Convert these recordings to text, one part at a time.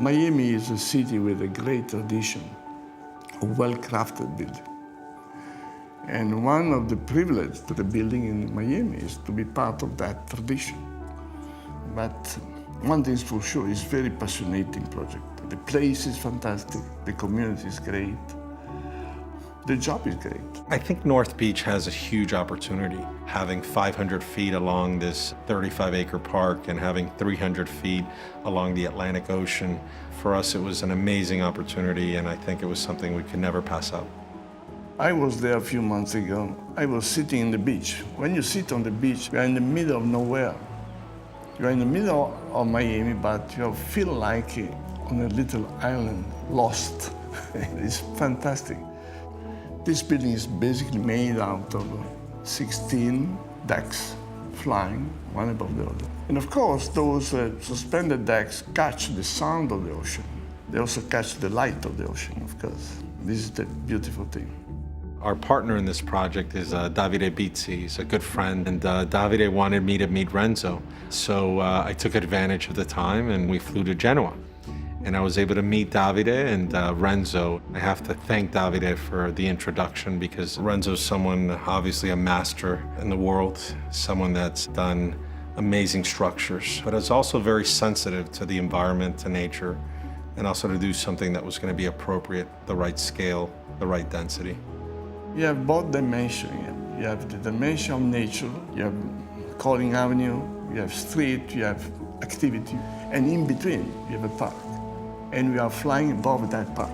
Miami is a city with a great tradition, a well-crafted building. And one of the privileges to the building in Miami is to be part of that tradition. But one thing is for sure, it's a very passionate project. The place is fantastic, the community is great, the job is great. I think North Beach has a huge opportunity. Having 500 feet along this 35-acre park and having 300 feet along the Atlantic Ocean, for us it was an amazing opportunity, and I think it was something we could never pass up. I was there a few months ago. I was sitting on the beach. When you sit on the beach, you're in the middle of nowhere. You're in the middle of Miami, but you feel like on a little island, lost. It's fantastic. This building is basically made out of 16 decks flying one above the other. And of course, those suspended decks catch the sound of the ocean. They also catch the light of the ocean, of course. This is the beautiful thing. Our partner in this project is Davide Bizzi. He's a good friend, and Davide wanted me to meet Renzo. So I took advantage of the time and we flew to Genoa. And I was able to meet Davide and Renzo. I have to thank Davide for the introduction because Renzo's someone, obviously a master in the world, someone that's done amazing structures, but is also very sensitive to the environment, to nature, and also to do something that was going to be appropriate, the right scale, the right density. You have both dimensions. You have the dimension of nature, you have Calling Avenue, you have street, you have activity, and in between you have a park. And we are flying above that park.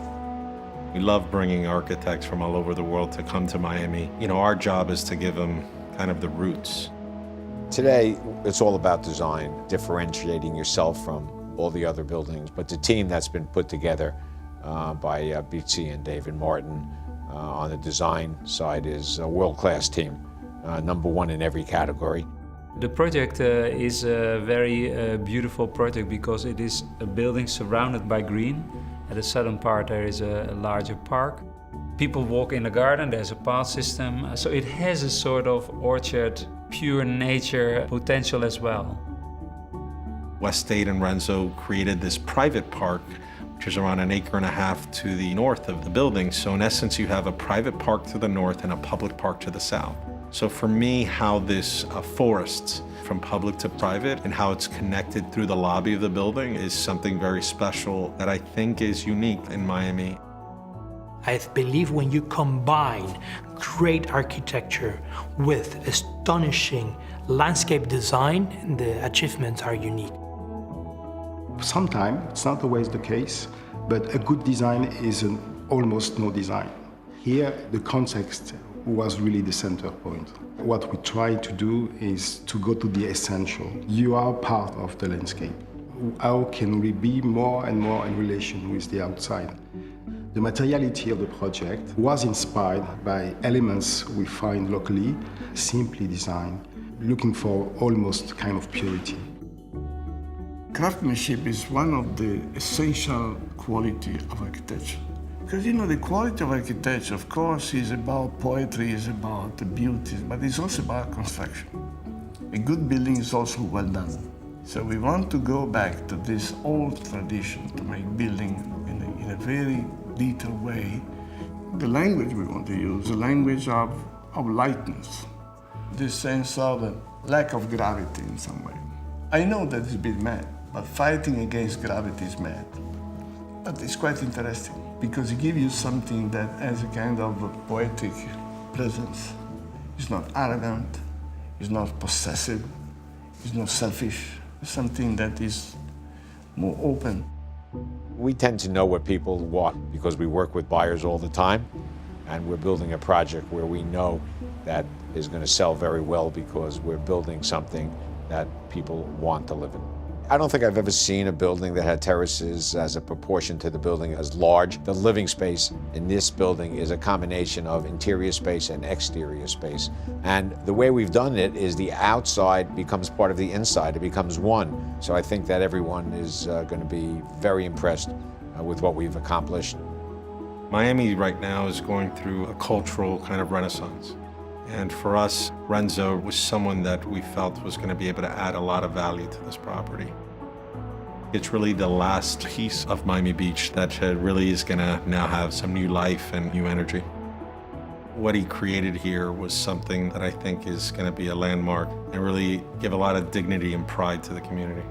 We love bringing architects from all over the world to come to Miami. You know, our job is to give them kind of the roots. Today, it's all about design, differentiating yourself from all the other buildings. But the team that's been put together by Bizzi and David Martin on the design side is a world-class team, #1 in every category. The project is a very beautiful project because it is a building surrounded by green. At the southern part there is a larger park. People walk in the garden, there's a path system. So it has a sort of orchard, pure nature potential as well. Westate and Renzo created this private park, which is around 1.5 acres to the north of the building. So in essence, you have a private park to the north and a public park to the south. So for me, how this forest from public to private and how it's connected through the lobby of the building is something very special that I think is unique in Miami. I believe when you combine great architecture with astonishing landscape design, the achievements are unique. Sometimes, it's not always the case, but a good design is almost no design. Here, the context was really the center point. What we try to do is to go to the essential. You are part of the landscape. How can we be more and more in relation with the outside? The materiality of the project was inspired by elements we find locally, simply designed, looking for almost kind of purity. Craftsmanship is one of the essential qualities of architecture. Because, you know, the quality of architecture, of course, is about poetry, is about the beauty, but it's also about construction. A good building is also well done. So we want to go back to this old tradition to make building in a very detailed way. The language we want to use, the language of lightness, this sense of a lack of gravity in some way. I know that it's a bit mad, but fighting against gravity is mad. But it's quite interesting, because it gives you something that has a kind of a poetic presence. It's not arrogant, it's not possessive, it's not selfish. It's something that is more open. We tend to know what people want because we work with buyers all the time, and we're building a project where we know that is going to sell very well because we're building something that people want to live in. I don't think I've ever seen a building that had terraces as a proportion to the building as large. The living space in this building is a combination of interior space and exterior space. And the way we've done it is the outside becomes part of the inside. It becomes one. So I think that everyone is going to be very impressed with what we've accomplished. Miami right now is going through a cultural kind of renaissance. And for us, Renzo was someone that we felt was going to be able to add a lot of value to this property. It's really the last piece of Miami Beach that really is gonna now have some new life and new energy. What he created here was something that I think is gonna be a landmark and really give a lot of dignity and pride to the community.